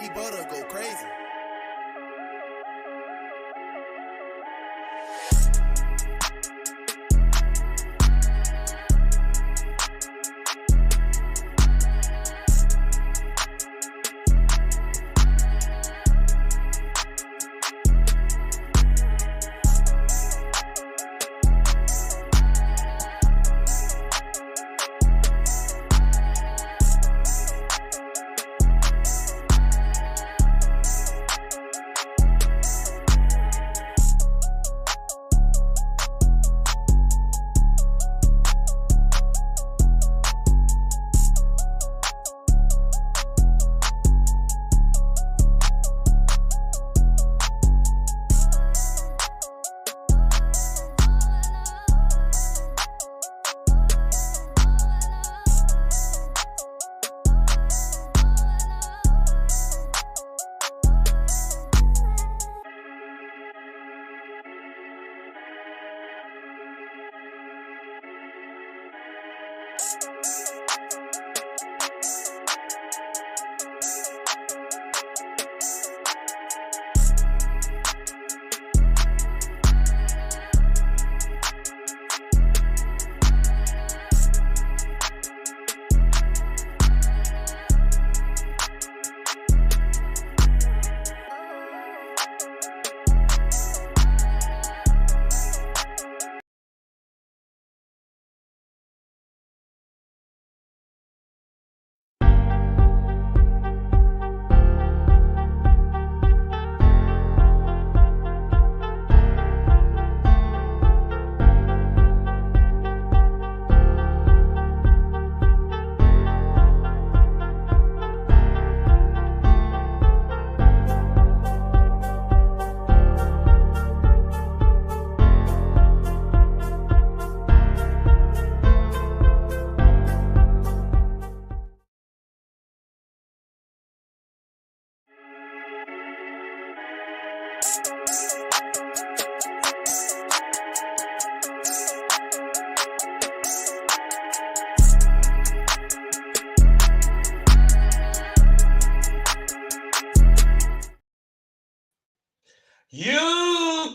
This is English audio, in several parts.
baby butter go crazy.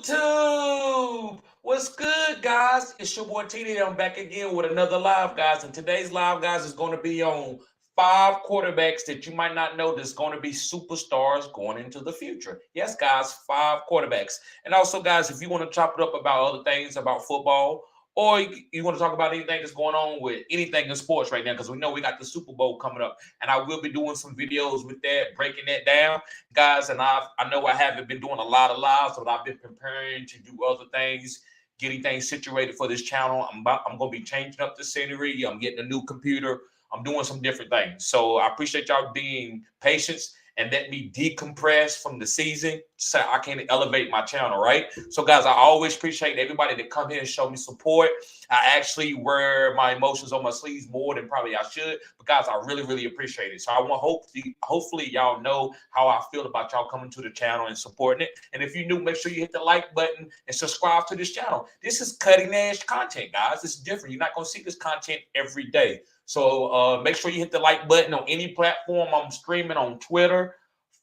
YouTube, what's good, guys? It's your boy TD. I'm back again with another live, guys. And today's live, guys, is going to be on 5 quarterbacks that you might not know that's going to be superstars going into the future. Yes, guys, 5 quarterbacks. And also, guys, if you want to chop it up about other things about football, or you want to talk about anything that's going on with anything in sports right now, because we know we got the Super Bowl coming up, and I will be doing some videos with that, breaking that down, guys. And I know I haven't been doing a lot of lives, but I've been preparing to do other things, getting things situated for this channel. I'm going to be changing up the scenery. I'm getting a new computer. I'm doing some different things. So I appreciate y'all being patient and let me decompress from the season so I can elevate my channel, right? So, guys, I always appreciate everybody that come here and show me support. I actually wear my emotions on my sleeves more than probably I should, but, guys, I really, really appreciate it. So I want hopefully y'all know how I feel about y'all coming to the channel and supporting it. And if you're new, make sure you hit the like button and subscribe to this channel. This is cutting-edge content, guys. It's different. You're not going to see this content every day. So make sure you hit the like button on any platform. I'm streaming on Twitter,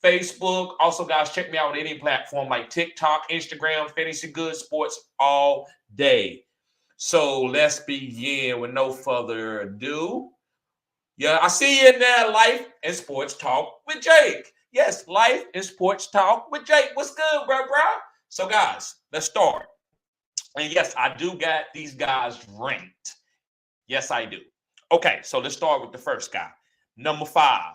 Facebook. Also, guys, check me out on any platform like TikTok, Instagram, Fantasy Good Sports all day. So let's begin with no further ado. Yeah, I see you in there, Life and Sports Talk with Jake. Yes, Life and Sports Talk with Jake. What's good, bro? So, guys, let's start. And yes, I do got these guys ranked. Yes, I do. Okay, so let's start with the first guy. Number 5,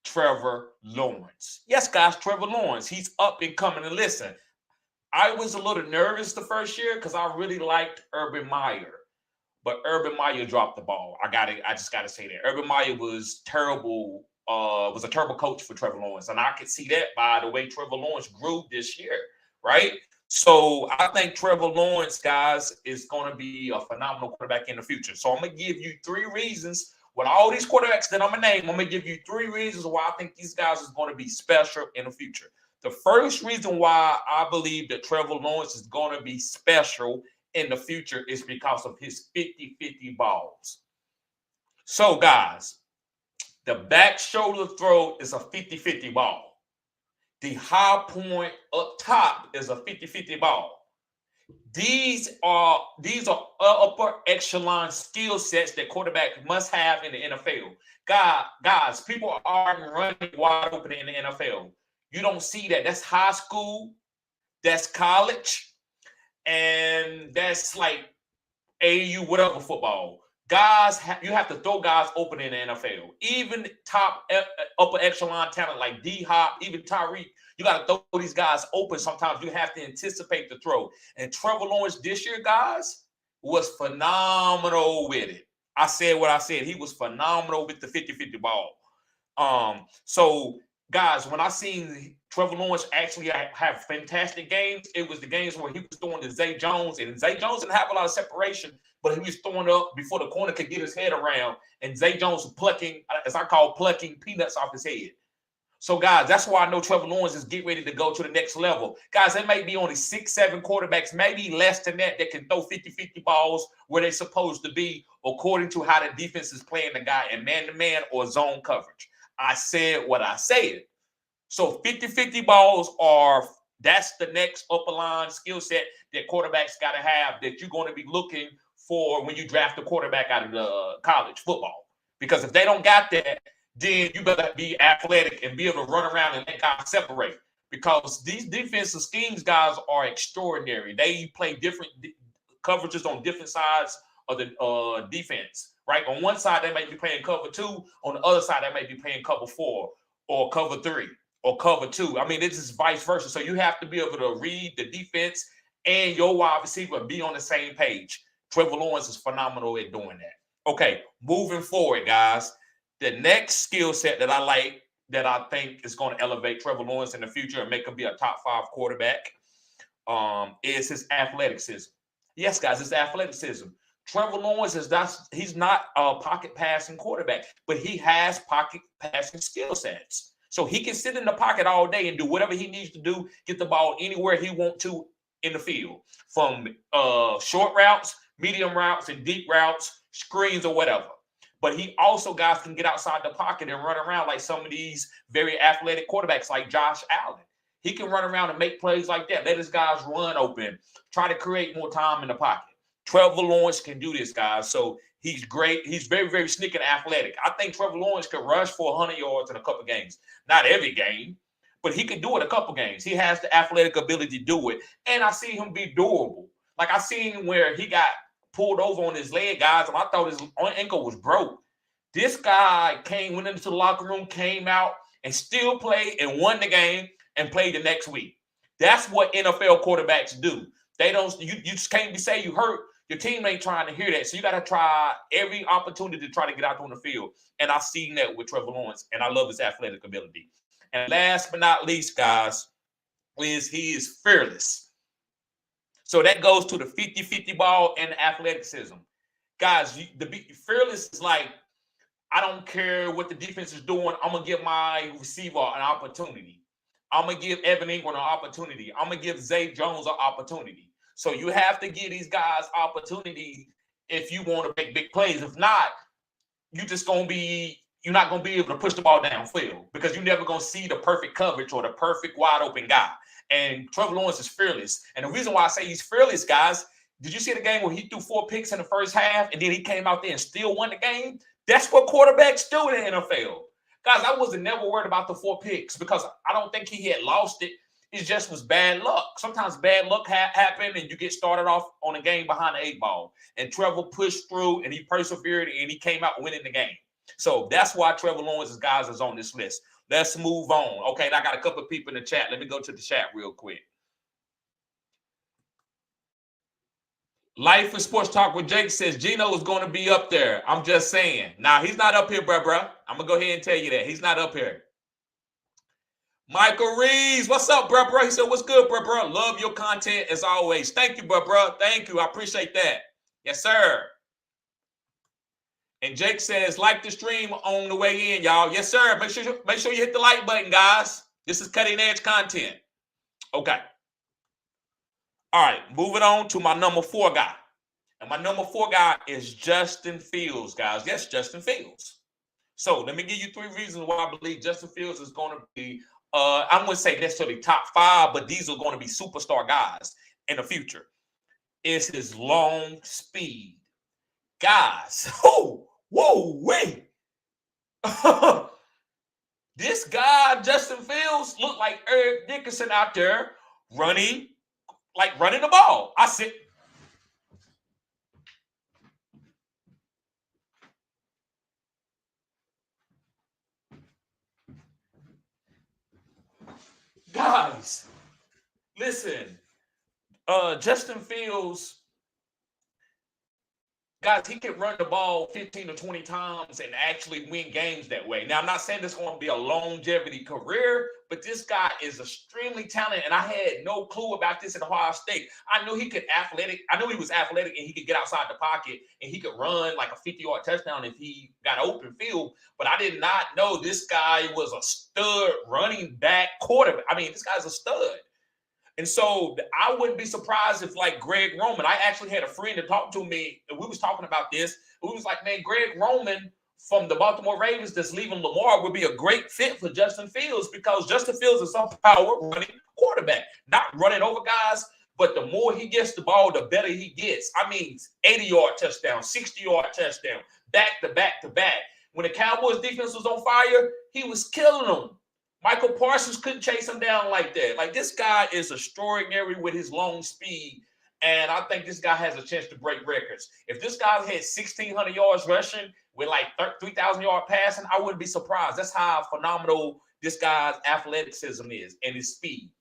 Trevor Lawrence. Yes, guys, Trevor Lawrence. He's up and coming. And listen, I was a little nervous the first year because I really liked Urban Meyer. But Urban Meyer dropped the ball. I just gotta say that. Urban Meyer was terrible, was a terrible coach for Trevor Lawrence. And I could see that by the way Trevor Lawrence grew this year, right? So I think Trevor Lawrence, guys, is going to be a phenomenal quarterback in the future. So I'm going to give you 3 reasons. With all these quarterbacks that I'm going to name, I'm going to give you 3 reasons why I think these guys is going to be special in the future. The first reason why I believe that Trevor Lawrence is going to be special in the future is because of his 50-50 balls. So, guys, the back shoulder throw is a 50-50 ball. The high point up top is a 50-50 ball. These are upper echelon skill sets that quarterback must have in the NFL. Guys, people are running wide open in the NFL. You don't see that. That's high school, that's college, and that's like AU, whatever football. Guys, you have to throw guys open in the NFL. Even top upper echelon talent like D Hop, even Tyreek, you got to throw these guys open. Sometimes you have to anticipate the throw. And Trevor Lawrence this year, guys, was phenomenal with it. I said what I said. He was phenomenal with the 50-50 ball. So guys, when I seen Trevor Lawrence actually have fantastic games, it was the games where he was throwing to Zay Jones, and Zay Jones didn't have a lot of separation, but he was throwing up before the corner could get his head around, and Zay Jones was plucking, as I call plucking peanuts off his head. So, guys, that's why I know Trevor Lawrence is getting ready to go to the next level. Guys, there may be only 6-7 quarterbacks, maybe less than that can throw 50-50 balls where they're supposed to be according to how the defense is playing the guy in man-to-man or zone coverage. I said what I said. So 50-50 balls that's the next upper line skill set that quarterbacks got to have that you're going to be looking for when you draft a quarterback out of the college football. Because if they don't got that, then you better be athletic and be able to run around and let guys separate. Because these defensive schemes, guys, are extraordinary. They play different coverages on different sides of the defense. Right? On one side, they may be playing cover 2. On the other side, they may be playing cover 4 or cover 3 or cover 2. I mean, this is vice versa. So you have to be able to read the defense and your wide receiver and be on the same page. Trevor Lawrence is phenomenal at doing that. Okay, moving forward, guys. The next skill set that I like, that I think is going to elevate Trevor Lawrence in the future and make him be a top 5 quarterback, is his athleticism. Yes, guys, it's athleticism. Trevor Lawrence he's not a pocket passing quarterback, but he has pocket passing skill sets. So he can sit in the pocket all day and do whatever he needs to do, get the ball anywhere he wants to in the field, from short routes, medium routes, and deep routes, screens, or whatever. But he also, guys, can get outside the pocket and run around like some of these very athletic quarterbacks like Josh Allen. He can run around and make plays like that. Let his guys run open, try to create more time in the pocket. Trevor Lawrence can do this, guys. So he's great. He's very, very sneaky and athletic. I think Trevor Lawrence could rush for 100 yards in a couple games. Not every game, but he can do it a couple games. He has the athletic ability to do it. And I see him be durable. Like I seen where he got pulled over on his leg, guys, and I thought his ankle was broke. This guy went into the locker room, came out, and still played and won the game and played the next week. That's what NFL quarterbacks do. They don't. You just can't say you hurt. Your team ain't trying to hear that. So you got to try every opportunity to try to get out on the field. And I've seen that with Trevor Lawrence, and I love his athletic ability. And last but not least, guys, is he is fearless. So that goes to the 50-50 ball and the athleticism. Guys, the fearless is like, I don't care what the defense is doing. I'm going to give my receiver an opportunity. I'm going to give Evan Ingram an opportunity. I'm going to give Zay Jones an opportunity. So you have to give these guys opportunity if you want to make big plays. If not, you're not going to be able to push the ball downfield because you're never going to see the perfect coverage or the perfect wide open guy. And Trevor Lawrence is fearless. And the reason why I say he's fearless, guys, did you see the game where he threw 4 picks in the first half and then he came out there and still won the game? That's what quarterbacks do in the NFL. Guys, I wasn't never worried about the 4 picks because I don't think he had lost it. It just was bad luck. Sometimes bad luck happen and you get started off on a game behind the 8 ball. And Trevor pushed through and he persevered and he came out winning the game. So that's why Trevor Lawrence's guys is on this list. Let's move on. Okay, I got a couple of people in the chat. Let me go to the chat real quick. Life and Sports Talk with Jake says Geno is going to be up there. I'm just saying. Now, he's not up here, bruh. I'm going to go ahead and tell you that. He's not up here. Michael Reeves, what's up, bruh? He said, what's good, bruh? Love your content as always. Thank you, bruh. Thank you. I appreciate that. Yes, sir. And Jake says, like the stream on the way in, y'all. Yes, sir. Make sure you hit the like button, guys. This is cutting edge content. Okay. All right, moving on to my number 4 guy. And my number 4 guy is Justin Fields, guys. Yes, Justin Fields. So let me give you 3 reasons why I believe Justin Fields is going to be I wouldn't say necessarily top 5, but these are going to be superstar guys in the future, is his long speed. Guys, whoa, wait. This guy, Justin Fields, looked like Eric Dickerson out there running the ball. I said, guys, listen, Justin Fields, guys, he can run the ball 15 to 20 times and actually win games that way. Now, I'm not saying this is going to be a longevity career, but this guy is extremely talented, and I had no clue about this at Ohio State. I knew he was athletic, and he could get outside the pocket, and he could run like a 50-yard touchdown if he got open field, but I did not know this guy was a stud running back quarterback. I mean, this guy's a stud. And so I wouldn't be surprised if, like, Greg Roman, I actually had a friend that talked to me, and we was talking about this. We was like, man, Greg Roman from the Baltimore Ravens that's leaving Lamar would be a great fit for Justin Fields, because Justin Fields is some power running quarterback, not running over guys, but the more he gets the ball, the better he gets. I mean, 80-yard touchdown, 60-yard touchdown, back to back to back. When the Cowboys defense was on fire, he was killing them. Michael Parsons couldn't chase him down like that. Like, this guy is extraordinary with his long speed, and I think this guy has a chance to break records. If this guy had 1,600 yards rushing with like 3,000-yard passing, I wouldn't be surprised. That's how phenomenal this guy's athleticism is and his speed.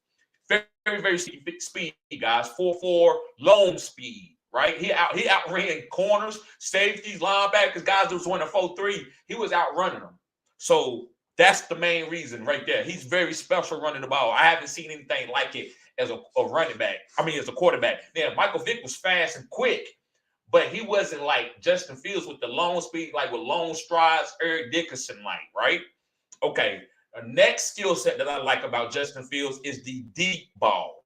Very, very speed, guys. 4.4 long speed, right? He outran corners, safeties, linebackers, guys that was running 4.3. He was outrunning them. So that's the main reason right there. He's very special running the ball. I haven't seen anything like it as a running back. I mean, as a quarterback. Now, Michael Vick was fast and quick, but he wasn't like Justin Fields with the long speed, like with long strides, Eric Dickerson like, right? Okay, the next skill set that I like about Justin Fields is the deep ball.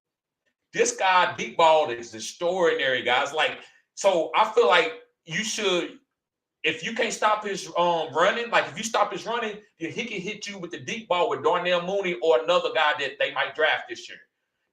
This guy, deep ball, is extraordinary, guys. Like, so I feel like you should, if you can't stop his running, like if you stop his running, he can hit you with the deep ball with Darnell Mooney or another guy that they might draft this year.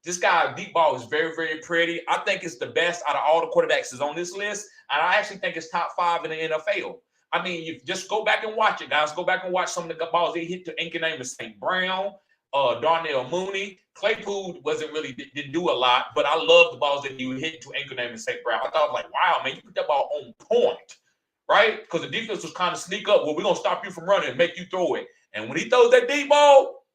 This guy, deep ball, is very, very pretty. I think it's the best out of all the quarterbacks that's on this list, and I actually think it's top 5 in the NFL. I mean, you just go back and watch it, guys. Go back and watch some of the balls they hit to anchor name of St. Brown, Darnell Mooney. Claypool didn't do a lot, but I love the balls that you hit to anchor name of St. Brown. I thought, like, wow, man, you put that ball on point. Right? Because the defense was kind of sneak up. Well, we're going to stop you from running and make you throw it. And when he throws that deep ball,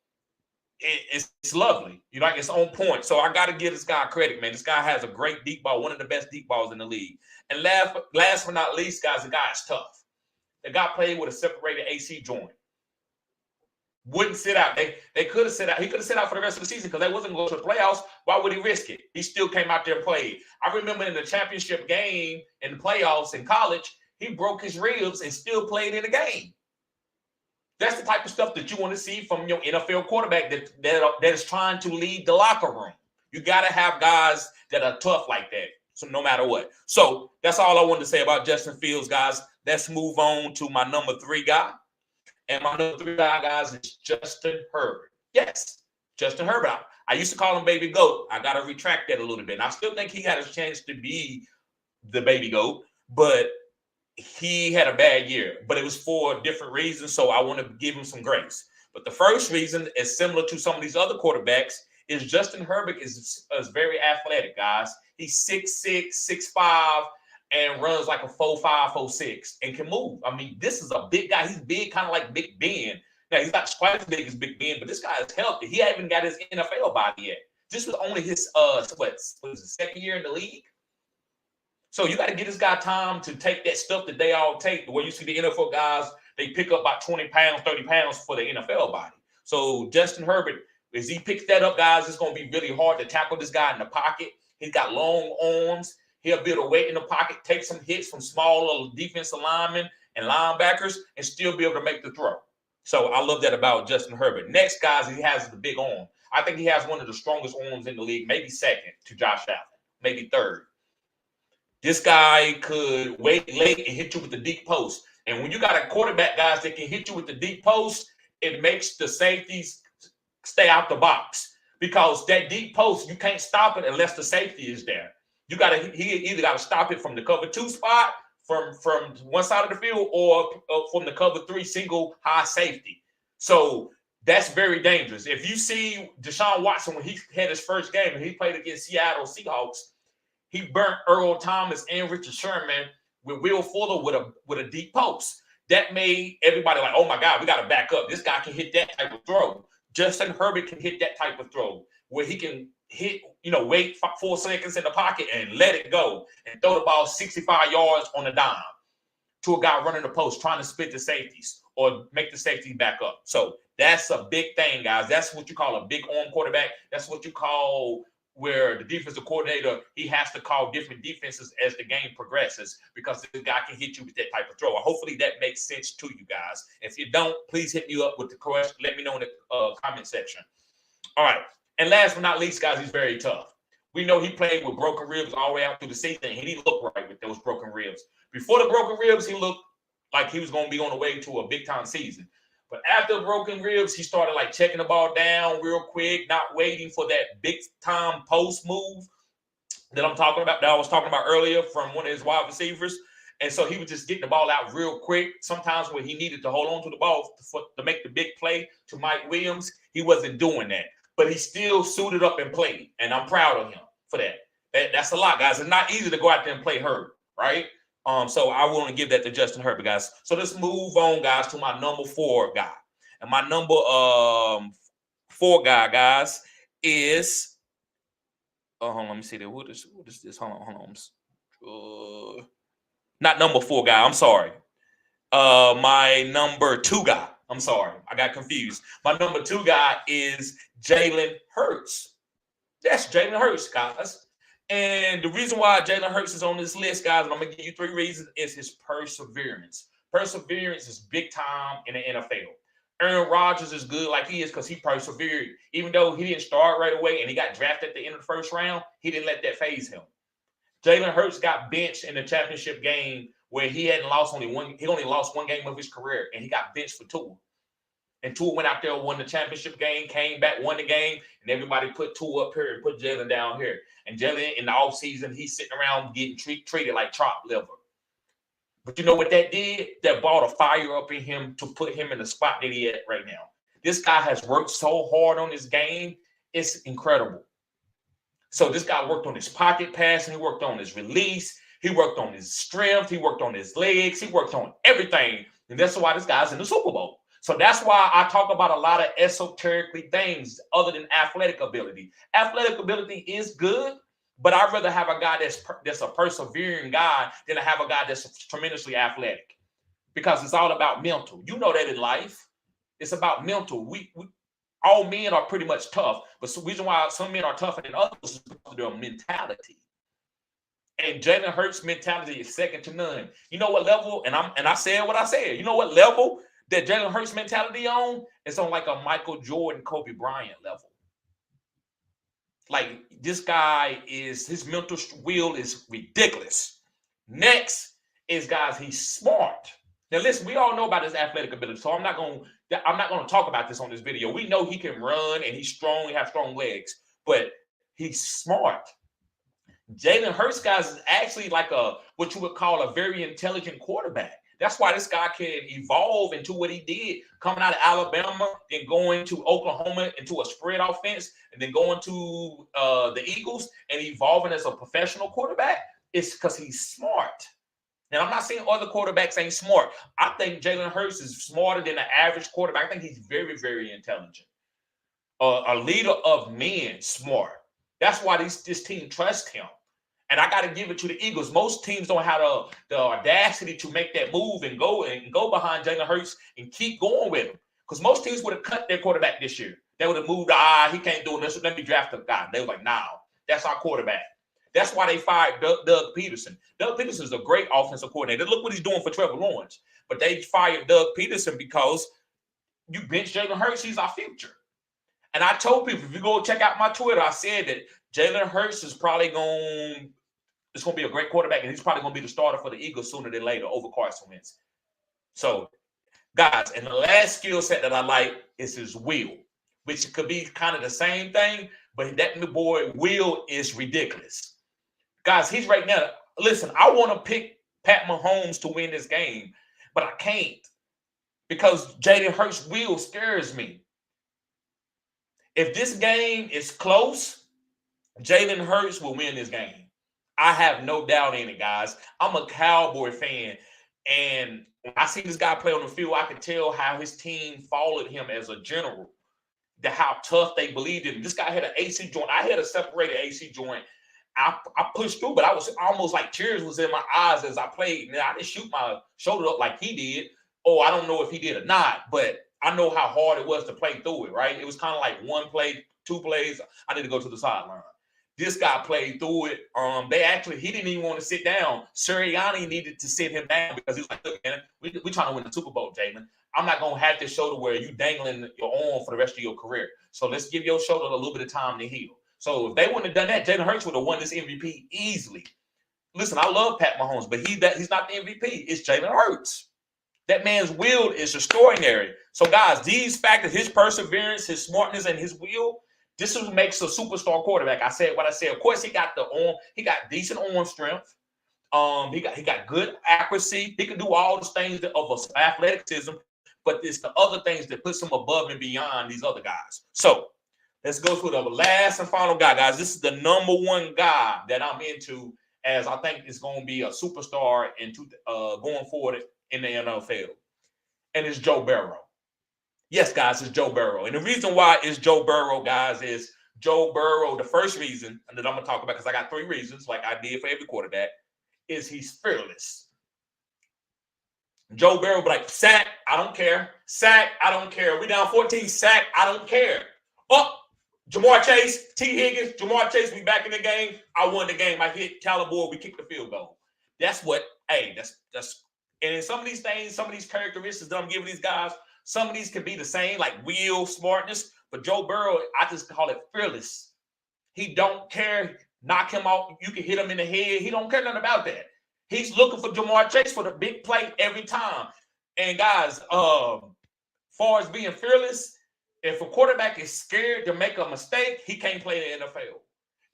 it's lovely. You know, like, it's on point. So I got to give this guy credit, man. This guy has a great deep ball, one of the best deep balls in the league. And last but not least, guys, the guy is tough. The guy played with a separated AC joint. Wouldn't sit out. They could have sit out. He could have sit out for the rest of the season because they wasn't going to the playoffs. Why would he risk it? He still came out there and played. I remember in the championship game in the playoffs in college, he broke his ribs and still played in the game. That's the type of stuff that you want to see from your NFL quarterback that is trying to lead the locker room. You got to have guys that are tough like that, so no matter what. So that's all I wanted to say about Justin Fields, guys. Let's move on to my number 3 guy. And my number 3 guy, guys, is Justin Herbert. Yes, Justin Herbert. I used to call him Baby Goat. I got to retract that a little bit. And I still think he had a chance to be the Baby Goat, but he had a bad year, but it was for different reasons, so I want to give him some grace. But the first reason is similar to some of these other quarterbacks, is Justin Herbert is very athletic, guys. He's 6'6", 6'5", and runs like a 4'5", 4'6", and can move. I mean, this is a big guy. He's big, kind of like Big Ben. Now, he's not quite as big as Big Ben, but this guy is healthy. He hasn't got his NFL body yet. This was only his, second year in the league? So you got to give this guy time to take that stuff that they all take. The way you see the NFL guys, they pick up about 20 pounds, 30 pounds for the NFL body. So Justin Herbert, as he picks that up, guys, it's going to be really hard to tackle this guy in the pocket. He's got long arms. He'll build a weight in the pocket, take some hits from small little defensive linemen and linebackers, and still be able to make the throw. So I love that about Justin Herbert. Next, guys, he has the big arm. I think he has one of the strongest arms in the league, maybe second to Josh Allen, maybe third. This guy could wait late and hit you with the deep post. And when you got a quarterback, guys, that can hit you with the deep post, it makes the safeties stay out the box, because that deep post, you can't stop it unless the safety is there. He either got to stop it from the cover 2 spot, from one side of the field, or from the cover 3 single high safety. So that's very dangerous. If you see Deshaun Watson, when he had his first game and he played against Seattle Seahawks, he burnt Earl Thomas and Richard Sherman with Will Fuller with a deep post. That made everybody like, oh my God, we got to back up. This guy can hit that type of throw. Justin Herbert can hit that type of throw where he can hit, wait 4 seconds in the pocket and let it go and throw the ball 65 yards on a dime to a guy running the post, trying to split the safeties or make the safety back up. So that's a big thing, guys. That's what you call a big arm quarterback. That's what you call where the defensive coordinator, he has to call different defenses as the game progresses, because the guy can hit you with that type of throw. Hopefully that makes sense to you guys. If you don't, please hit me up with the question. Let me know in the comment section. All right. And last but not least, guys, he's very tough. We know he played with broken ribs all the way out through the season, and he didn't look right with those broken ribs. Before the broken ribs, he looked like he was going to be on the way to a big-time season. But after broken ribs, he started like checking the ball down real quick, not waiting for that big-time post move that I was talking about earlier from one of his wide receivers. And so he was just getting the ball out real quick. Sometimes when he needed to hold on to the ball to make the big play to Mike Williams, he wasn't doing that. But he still suited up and played, and I'm proud of him for that. That's a lot, guys. It's not easy to go out there and play Herbert, right? So I want to give that to Justin Herbert, guys. So let's move on, guys, to my number 4 guy. And my number 4 guy, guys, is hold on, let me see that. What is this? Hold on. Not number 4 guy. I'm sorry. My number 2 guy. I'm sorry. I got confused. My number 2 guy is Jalen Hurts. That's Jalen Hurts, guys. And the reason why Jalen Hurts is on this list, guys, and I'm going to give you 3 reasons, is his perseverance. Perseverance is big time in the NFL. Aaron Rodgers is good like he is because he persevered. Even though he didn't start right away and he got drafted at the end of the first round, he didn't let that phase him. Jalen Hurts got benched in the championship game where he only lost 1 game of his career, and he got benched for Tua. And Tua went out there, won the championship game, came back, won the game, and everybody put Tua up here and put Jalen down here. And Jalen, in the offseason, he's sitting around getting treated like chopped liver. But you know what that did? That brought a fire up in him to put him in the spot that he at right now. This guy has worked so hard on his game. It's incredible. So this guy worked on his pocket passing. He worked on his release. He worked on his strength. He worked on his legs. He worked on everything. And that's why this guy's in the Super Bowl. So that's why I talk about a lot of esoteric things other than athletic ability. Athletic ability is good, but I'd rather have a guy that's a persevering guy than to have a guy that's tremendously athletic, because it's all about mental. You know that in life. It's about mental. We all men are pretty much tough, but the reason why some men are tougher than others is because of their mentality. And Jalen Hurts' mentality is second to none. You know what level? And I said what I said. You know what level that Jalen Hurts' mentality on? It's on like a Michael Jordan, Kobe Bryant level. Like, this guy his mental will is ridiculous. Next is, guys, he's smart. Now listen, we all know about his athletic ability, so I'm not going to talk about this on this video. We know he can run and he's strong, he has strong legs, but he's smart. Jalen Hurts, guys, is actually like what you would call a very intelligent quarterback. That's why this guy can evolve into what he did coming out of Alabama, then going to Oklahoma into a spread offense, and then going to the Eagles and evolving as a professional quarterback. It's because he's smart. And I'm not saying other quarterbacks ain't smart. I think Jalen Hurts is smarter than an average quarterback. I think he's very, very intelligent. A leader of men, smart. That's why this team trusts him. And I got to give it to the Eagles. Most teams don't have the audacity to make that move and go behind Jalen Hurts and keep going with him. Because most teams would have cut their quarterback this year. They would have moved, he can't do this. Let me draft a guy. They were like, nah, that's our quarterback. That's why they fired Doug Peterson. Doug Peterson is a great offensive coordinator. Look what he's doing for Trevor Lawrence. But they fired Doug Peterson because you bench Jalen Hurts, he's our future. And I told people, if you go check out my Twitter, I said that Jalen Hurts is probably going to be a great quarterback, and he's probably going to be the starter for the Eagles sooner than later over Carson Wentz. So, guys, and the last skill set that I like is his will. which could be kind of the same thing, but that new boy Will is ridiculous. Guys, he's right now. Listen, I want to pick Pat Mahomes to win this game, but I can't because Jalen Hurts' will scares me. If this game is close, Jalen Hurts will win this game. I have no doubt in it, guys. I'm a Cowboy fan, and when I see this guy play on the field, I can tell how his team followed him as a general, how tough they believed in him. This guy had an AC joint. I had a separated AC joint. I pushed through, but I was almost like tears was in my eyes as I played. And I didn't shoot my shoulder up like he did. Oh, I don't know if he did or not, but I know how hard it was to play through it, right? It was kind of like one play, two plays. I need to go to the sideline. This guy played through it. He didn't even want to sit down. Sirianni needed to sit him down because he was like, look, man, we trying to win the Super Bowl, Jalen. I'm not going to have this shoulder where you dangling your arm for the rest of your career. So let's give your shoulder a little bit of time to heal. So if they wouldn't have done that, Jalen Hurts would have won this MVP easily. Listen, I love Pat Mahomes, but he's not the MVP. It's Jalen Hurts. That man's will is extraordinary. So, guys, these factors, his perseverance, his smartness, and his will, this is what makes a superstar quarterback. I said what I said. Of course, he got the arm. He got decent arm strength. He got good accuracy. He can do all the things of athleticism, but it's the other things that puts him above and beyond these other guys. So let's go to the last and final guy, guys. This is the number one guy that I'm into, as I think is going to be a superstar going forward in the NFL, and it's Joe Burrow. Yes, guys, it's Joe Burrow. And the reason why it's Joe Burrow, guys, is Joe Burrow, the first reason that I'm going to talk about, because I got three reasons, like I did for every quarterback, is he's fearless. Joe Burrow be like, sack, I don't care. Sack, I don't care. We down 14, sack, I don't care. Oh, Jamar Chase, T. Higgins, Jamar Chase, we back in the game. I won the game. I hit Caliber, we kicked the field goal. That's what, and in some of these things, some of these characteristics that I'm giving these guys, some of these can be the same, like will, smartness, but Joe Burrow, I just call it fearless. He don't care. Knock him out. You can hit him in the head. He don't care nothing about that. He's looking for Jamar Chase for the big play every time. And guys, far as being fearless, if a quarterback is scared to make a mistake, he can't play in the NFL.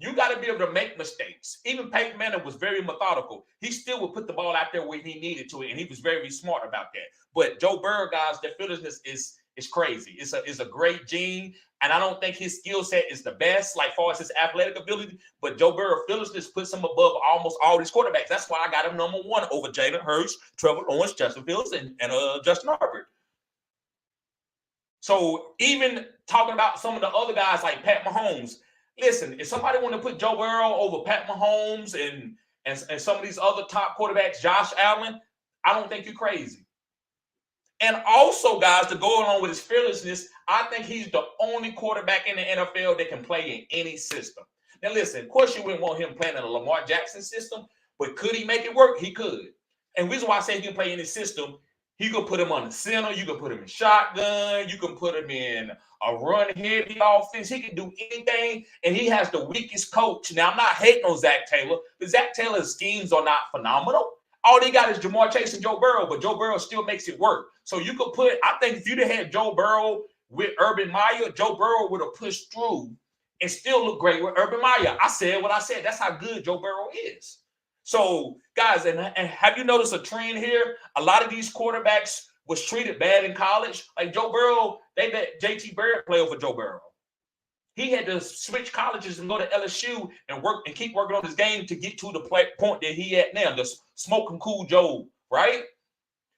You got to be able to make mistakes. Even Peyton Manning was very methodical. He still would put the ball out there where he needed to, and he was very smart about that. But Joe Burrow, guys, their fearlessness is crazy. It's a great gene, and I don't think his skill set is the best, like far as his athletic ability. But Joe Burrow fearlessness puts him above almost all these quarterbacks. That's why I got him number one over Jalen Hurts, Trevor Lawrence, Justin Fields, and Justin Herbert. So even talking about some of the other guys like Pat Mahomes. Listen, if somebody want to put Joe Burrow over Pat Mahomes and some of these other top quarterbacks, Josh Allen, I don't think you're crazy. And also, guys, to go along with his fearlessness, I think he's the only quarterback in the NFL that can play in any system. Now, listen, of course you wouldn't want him playing in a Lamar Jackson system, but could he make it work? He could. And the reason why I say he can play in his system, you can put him on the center, you can put him in shotgun, you can put him in a run-heavy offense. He can do anything, and he has the weakest coach. Now, I'm not hating on Zach Taylor, but Zach Taylor's schemes are not phenomenal. All they got is Jamar Chase and Joe Burrow, but Joe Burrow still makes it work. So you could I think if you'd have had Joe Burrow with Urban Meyer, Joe Burrow would have pushed through and still look great with Urban Meyer. I said what I said. That's how good Joe Burrow is. So, guys, and have you noticed a trend here? A lot of these quarterbacks was treated bad in college. Like Joe Burrow, they let JT Barrett play over Joe Burrow. He had to switch colleges and go to LSU and work and keep working on his game to get to the point that he at now, the smoking cool Joe, right?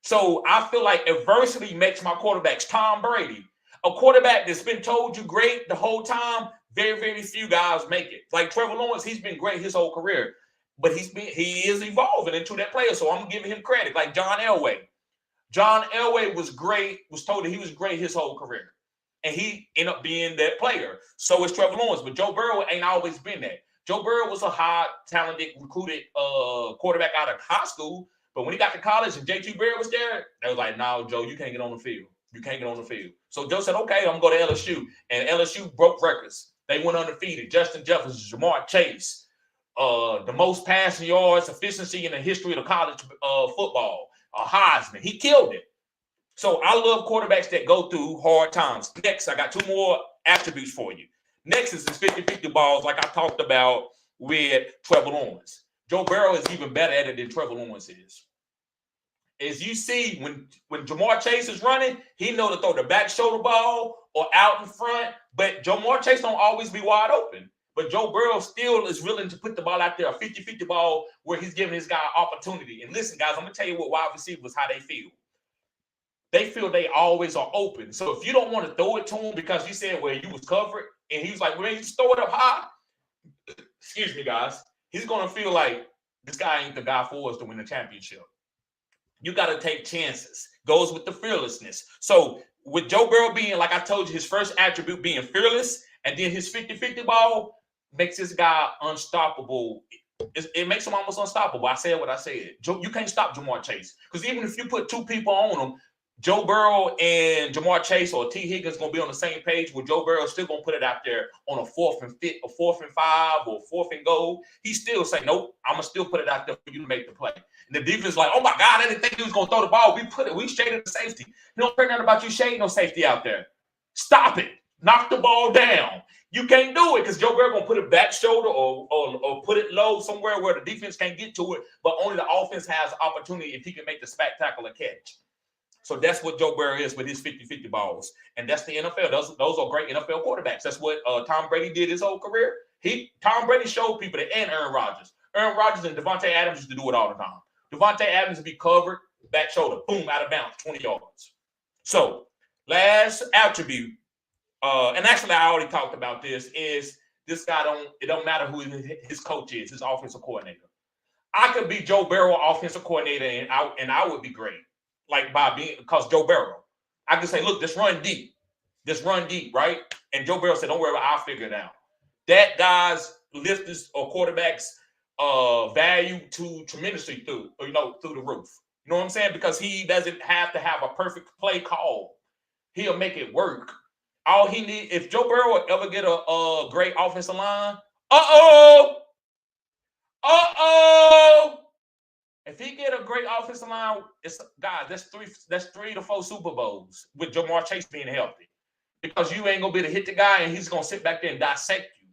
So I feel like adversity makes my quarterbacks. Tom Brady, a quarterback that's been told you great the whole time, very, very few guys make it. Like Trevor Lawrence, he's been great his whole career, but he is evolving into that player. So I'm giving him credit. Like John Elway. John Elway was great, was told that he was great his whole career. And he ended up being that player. So is Trevor Lawrence. But Joe Burrow ain't always been that. Joe Burrow was a high, talented, recruited quarterback out of high school. But when he got to college and JT Barrett was there, they was like, no, Joe, you can't get on the field. You can't get on the field. So Joe said, okay, I'm going to go to LSU. And LSU broke records. They went undefeated. Justin Jefferson, Jamar Chase, the most passing yards, efficiency in the history of college football. Heisman. He killed it. So I love quarterbacks that go through hard times. Next, I got two more attributes for you. Next is his 50-50 balls, like I talked about with Trevor Lawrence. Joe Burrow is even better at it than Trevor Lawrence is. As you see, when Ja'Marr Chase is running, he know to throw the back shoulder ball or out in front, but Ja'Marr Chase don't always be wide open. But Joe Burrow still is willing to put the ball out there, a 50-50 ball where he's giving his guy opportunity. And listen, guys, I'm going to tell you what wide receivers, how they feel. They feel they always are open. So if you don't want to throw it to him because you said, well, you was covered, and he was like, well, you just throw it up high. Excuse me, guys. He's going to feel like this guy ain't the guy for us to win the championship. You got to take chances. Goes with the fearlessness. So with Joe Burrow being, like I told you, his first attribute being fearless, and then his 50-50 ball makes this guy unstoppable. It makes him almost unstoppable. I said what I said. You can't stop Ja'Marr Chase. Because even if you put two people on him, Joe Burrow and Ja'Marr Chase or T. Higgins going to be on the same page where Joe Burrow still going to put it out there on a 4th and 5 or 4th and goal. He still say, nope, I'm going to still put it out there for you to make the play. And the defense is like, oh, my God, I didn't think he was going to throw the ball. We shaded the safety. You don't care nothing about you shading no safety out there. Stop it. Knock the ball down. You can't do it because Joe Burrow going to put it back shoulder or put it low somewhere where the defense can't get to it, but only the offense has opportunity if he can make the spectacular catch. So that's what Joe Burrow is with his 50-50 balls. And that's the NFL. Those are great NFL quarterbacks. That's what Tom Brady did his whole career. Tom Brady showed people that, and Aaron Rodgers. Aaron Rodgers and Devontae Adams used to do it all the time. Devontae Adams would be covered, back shoulder, boom, out of bounds, 20 yards. So last attribute, and actually I already talked about this, is this guy it don't matter who his coach is, his offensive coordinator. I could be Joe Burrow offensive coordinator, and I would be great. Like because Joe Burrow, I can say, look, just run deep, right? And Joe Burrow said, don't worry about it, I'll figure it out. That guy's lifters or quarterbacks value to tremendously through the roof. You know what I'm saying? Because he doesn't have to have a perfect play call. He'll make it work. All he needs, if Joe Burrow will ever get a great offensive line, if he get a great offensive line, that's 3 to 4 Super Bowls with Ja'Marr Chase being healthy. Because you ain't gonna be able to hit the guy and he's gonna sit back there and dissect you.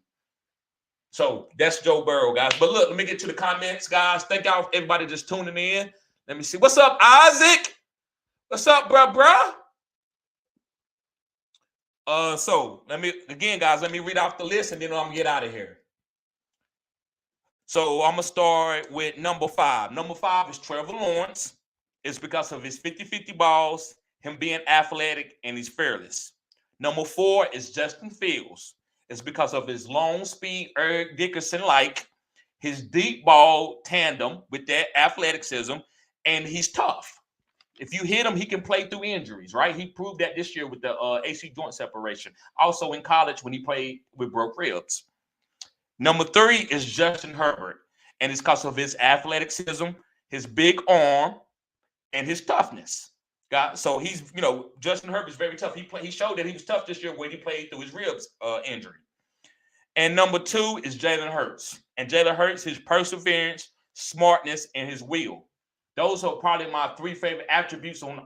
So that's Joe Burrow, guys. But look, let me get to the comments, guys. Thank y'all for everybody just tuning in. Let me see. What's up, Isaac? What's up, bruh? So let me read off the list and then I'm gonna get out of here. So I'm going to start with number 5. Number 5 is Trevor Lawrence. It's because of his 50-50 balls, him being athletic, and he's fearless. Number 4 is Justin Fields. It's because of his long speed, Eric Dickerson-like, his deep ball tandem with that athleticism, and he's tough. If you hit him, he can play through injuries, right? He proved that this year with the AC joint separation. Also in college when he played with broke ribs. Number 3 is Justin Herbert, and it's because of his athleticism, his big arm, and his toughness. So he's, Justin Herbert is very tough. He showed that he was tough this year when he played through his ribs injury. And number 2 is Jalen Hurts, and Jalen Hurts, his perseverance, smartness, and his will. Those are probably my 3 favorite attributes of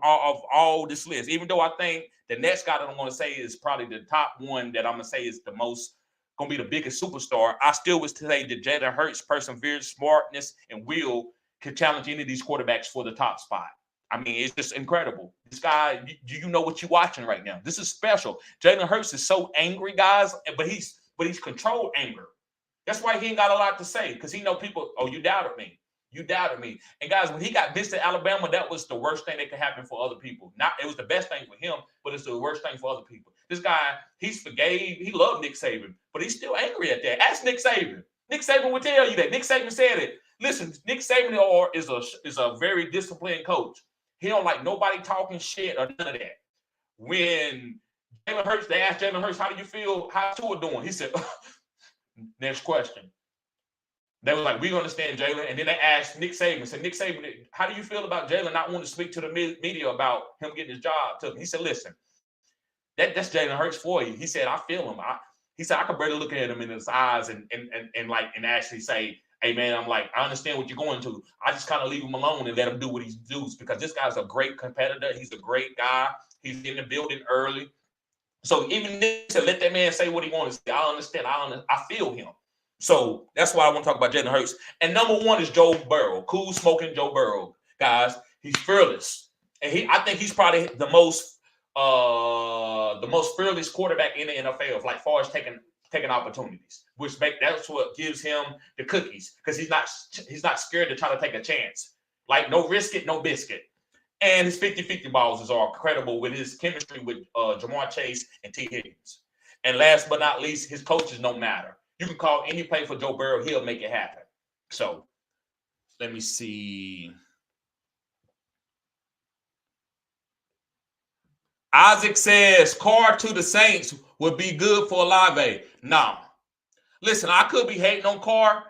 all this list. Even though I think the next guy that I'm going to say is probably the top one that I'm going to say is the most going to be the biggest superstar, I still would say that Jalen Hurts' perseverance, smartness, and will could challenge any of these quarterbacks for the top spot. I mean, it's just incredible. This guy, do you know what you're watching right now? This is special. Jalen Hurts is so angry, guys, but he's controlled anger. That's why he ain't got a lot to say, because he know people, you doubted me. You doubted me. And guys, when he got benched at Alabama, that was the worst thing that could happen for other people. It was the best thing for him, but it's the worst thing for other people. This guy, he loved Nick Saban, but he's still angry at that. Ask Nick Saban. Nick Saban would tell you that. Nick Saban said it. Listen, Nick Saban is a very disciplined coach. He don't like nobody talking shit or none of that. When Jalen Hurts, they asked Jalen Hurts, how do you feel? How's Tua doing? He said, next question. They were like, we understand Jalen. And then they asked Nick Saban, said, Nick Saban, how do you feel about Jalen not wanting to speak to the media about him getting his job? He said, listen, that's Jalen Hurts for you. He said, I feel him. He said, I could barely look at him in his eyes and actually say, hey, man, I understand what you're going to. I just kind of leave him alone and let him do what he does, because this guy's a great competitor. He's a great guy. He's in the building early. So even to let that man say what he wants to say, I understand. I feel him. So that's why I want to talk about Jalen Hurts. And number one is Joe Burrow, cool smoking Joe Burrow, guys. He's fearless, and I think he's probably the most fearless quarterback in the NFL, like far as taking opportunities, that's what gives him the cookies, because he's not scared to try to take a chance. Like no risk it, no biscuit. And his 50-50 balls are incredible with his chemistry with Ja'Marr Chase and T. Higgins. And last but not least, his coaches don't matter. You can call any play for Joe Burrow, he'll make it happen. So let me see. Isaac says Carr to the Saints would be good for Olave. No. Listen, I could be hating on Carr.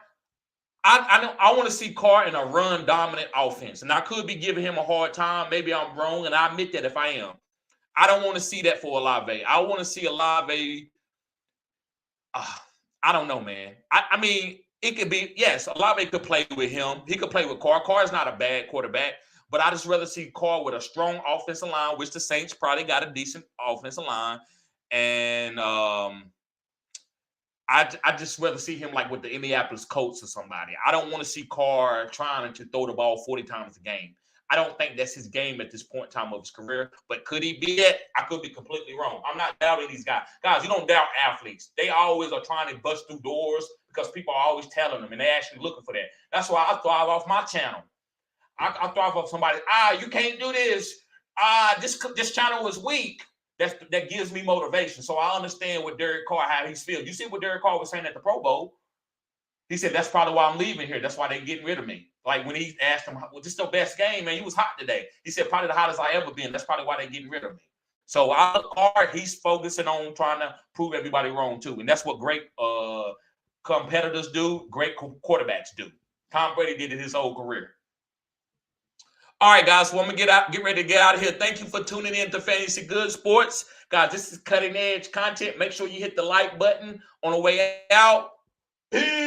I want to see Carr in a run dominant offense, and I could be giving him a hard time. Maybe I'm wrong, and I admit that if I am. I don't want to see that for Olave. I want to see Olave. I don't know, man. I mean, it could be, yes, Olave could play with him. He could play with Carr. Carr is not a bad quarterback, but I just rather see Carr with a strong offensive line, which the Saints probably got a decent offensive line, and I just rather see him like with the Indianapolis Colts or somebody. I don't want to see Carr trying to throw the ball 40 times a game. I don't think that's his game at this point in time of his career. But could he be it? I could be completely wrong. I'm not doubting these guys. Guys, you don't doubt athletes. They always are trying to bust through doors because people are always telling them, and they're actually looking for that. That's why I thrive off my channel. I thrive off somebody. You can't do this. This channel is weak. That gives me motivation. So I understand what Derek Carr, how he's feeling. You see what Derek Carr was saying at the Pro Bowl? He said, that's probably why I'm leaving here. That's why they're getting rid of me. Like when he asked him, well, this is the best game, man. You was hot today. He said, probably the hottest I ever been. That's probably why they're getting rid of me. So Carr, he's focusing on trying to prove everybody wrong too. And that's what great competitors do, great quarterbacks do. Tom Brady did it his whole career. All right, guys. So I'm gonna get ready to get out of here. Thank you for tuning in to Fantasy Good Sports, guys. This is cutting edge content. Make sure you hit the like button on the way out. Peace.